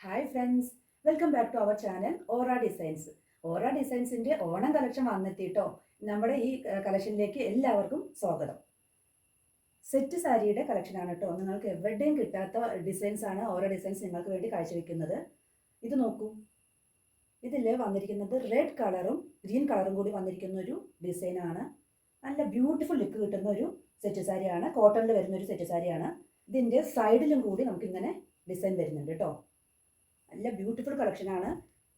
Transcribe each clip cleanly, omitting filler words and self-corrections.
Hi friends, welcome back to our channel Aura designs. Aura ഡിസൈൻസിൻ്റെ Onam collection വന്നെത്തിയിട്ടോ. നമ്മുടെ ഈ കളക്ഷനിലേക്ക് എല്ലാവർക്കും സ്വാഗതം. സെറ്റ് സാരിയുടെ കളക്ഷനാണ് കേട്ടോ. നിങ്ങൾക്ക് എവിടെയും കിട്ടാത്ത ഡിസൈൻസ് ആണ് ഓറ ഡിസൈൻസ് നിങ്ങൾക്ക് വേണ്ടി കാഴ്ചവെക്കുന്നത്. ഇത് നോക്കൂ, ഇതിൽ വന്നിരിക്കുന്നത് റെഡ് കളറും ഗ്രീൻ കളറും കൂടി വന്നിരിക്കുന്ന ഒരു ഡിസൈനാണ്. നല്ല ബ്യൂട്ടിഫുൾ ലുക്ക് കിട്ടുന്ന ഒരു സെറ്റ് സാരിയാണ്. കോട്ടണിൽ വരുന്ന ഒരു സെറ്റ് സാരിയാണ്. ഇതിൻ്റെ സൈഡിലും കൂടി നമുക്കിങ്ങനെ ഡിസൈൻ വരുന്നുണ്ട് കേട്ടോ. നല്ല ബ്യൂട്ടിഫുൾ കളക്ഷനാണ്.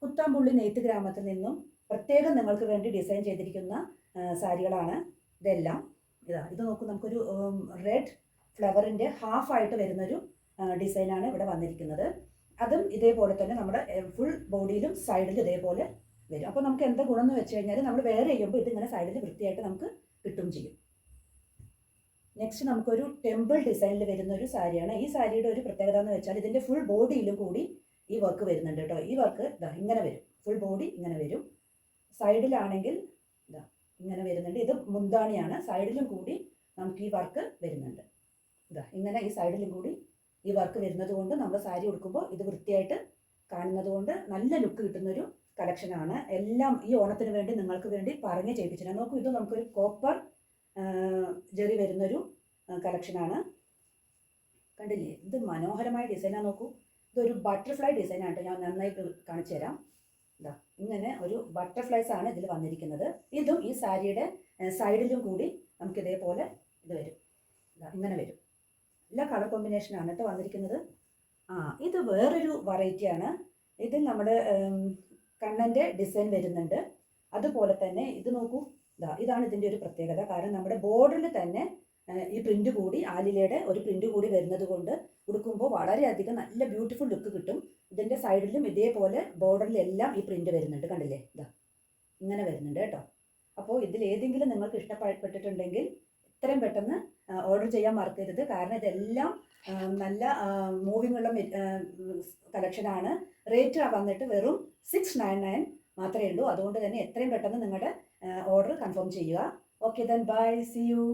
കുത്താമ്പുള്ളി നെയ്ത്ത് ഗ്രാമത്തിൽ നിന്നും പ്രത്യേകം നിങ്ങൾക്ക് വേണ്ടി ഡിസൈൻ ചെയ്തിരിക്കുന്ന സാരികളാണ് ഇതെല്ലാം. ഇത് നോക്കൂ, നമുക്കൊരു റെഡ് ഫ്ലവറിൻ്റെ ഹാഫായിട്ട് വരുന്നൊരു ഡിസൈനാണ് ഇവിടെ വന്നിരിക്കുന്നത്. അതും ഇതേപോലെ തന്നെ നമ്മുടെ ഫുൾ ബോഡിയിലും സൈഡിലും ഇതേപോലെ വരും. അപ്പോൾ നമുക്ക് എന്താ ഗുണം എന്ന് വെച്ച് കഴിഞ്ഞാൽ നമ്മൾ വെയർ ചെയ്യുമ്പോൾ ഇതിങ്ങനെ സൈഡിൽ വൃത്തിയായിട്ട് നമുക്ക് കിട്ടും ചെയ്യും. നെക്സ്റ്റ് നമുക്കൊരു ടെമ്പിൾ ഡിസൈനിൽ വരുന്ന ഒരു സാരിയാണ്. ഈ സാരിയുടെ ഒരു പ്രത്യേകത എന്ന് വെച്ചാൽ ഇതിൻ്റെ ഫുൾ ബോഡിയിലും കൂടി ഈ വർക്ക് വരുന്നുണ്ട് കേട്ടോ. ഈ വർക്ക് ഇങ്ങനെ വരും, ഫുൾ ബോഡി ഇങ്ങനെ വരും. സൈഡിലാണെങ്കിൽ ഇങ്ങനെ വരുന്നുണ്ട്. ഇത് മുന്താണിയാണ്. സൈഡിലും കൂടി നമുക്ക് ഈ വർക്ക് വരുന്നുണ്ട്. ഇങ്ങനെ ഈ സൈഡിലും കൂടി ഈ വർക്ക് വരുന്നത് കൊണ്ട് നമ്മൾ സാരി ഉടുക്കുമ്പോൾ ഇത് വൃത്തിയായിട്ട് കാണുന്നത് കൊണ്ട് നല്ല ലുക്ക് കിട്ടുന്നൊരു കളക്ഷനാണ്. എല്ലാം ഈ ഓണത്തിന് വേണ്ടി നിങ്ങൾക്ക് വേണ്ടി പറഞ്ഞ് ചെയ്യിപ്പിച്ചിട്ടുണ്ട്. നോക്കൂ, ഇത് നമുക്കൊരു കോപ്പർ ജെറി വരുന്നൊരു കളക്ഷനാണ്. കണ്ടില്ലേ, ഇത് മനോഹരമായ ഡിസൈനാണ്. നോക്കൂ, ഇതൊരു ബട്ടർഫ്ലൈ ഡിസൈനാണ് കേട്ടോ. ഞാൻ നന്നായിട്ട് കാണിച്ചു തരാം. ഇങ്ങനെ ഒരു ബട്ടർഫ്ലൈസ് ആണ് ഇതിൽ വന്നിരിക്കുന്നത്. ഇതും ഈ സാരിയുടെ സൈഡിലും കൂടി നമുക്ക് ഇതേപോലെ ഇത് വരും. ഇങ്ങനെ വരും. എല്ലാ കളർ കോമ്പിനേഷനാണ് കേട്ടോ വന്നിരിക്കുന്നത്. ഇത് വേറൊരു വെറൈറ്റിയാണ്. ഇതിൽ നമ്മുടെ കണ്ണൻ്റെ ഡിസൈൻ വരുന്നുണ്ട്. അതുപോലെ തന്നെ ഇത് നോക്കൂ, ഇതാണ് ഇതിൻ്റെ ഒരു പ്രത്യേകത. കാരണം നമ്മുടെ ബോർഡറിൽ തന്നെ ഈ പ്രിന്റ് കൂടി, ആലിലയുടെ ഒരു പ്രിന്റ് കൂടി വരുന്നത് കൊണ്ട് ഉടുക്കുമ്പോൾ വളരെയധികം നല്ല ബ്യൂട്ടിഫുൾ ലുക്ക് കിട്ടും. ഇതിൻ്റെ സൈഡിലും ഇതേപോലെ ബോർഡറിലെല്ലാം ഈ പ്രിന്റ് വരുന്നുണ്ട്. കണ്ടില്ലേ, ഇങ്ങനെ വരുന്നുണ്ട് കേട്ടോ. അപ്പോൾ ഇതിൽ ഏതെങ്കിലും നിങ്ങൾക്ക് ഇഷ്ടപ്പെട്ടിട്ടുണ്ടെങ്കിൽ എത്രയും പെട്ടെന്ന് ഓർഡർ ചെയ്യാൻ മറക്കരുത്. കാരണം ഇതെല്ലാം നല്ല മൂവിങ് ഉള്ള കളക്ഷനാണ്. റേറ്റ് വന്നിട്ട് വെറും 699 മാത്രമേ ഉള്ളൂ. അതുകൊണ്ട് തന്നെ എത്രയും പെട്ടെന്ന് നിങ്ങളുടെ ഓർഡർ കൺഫേം ചെയ്യുക. Okay, then bye, see U.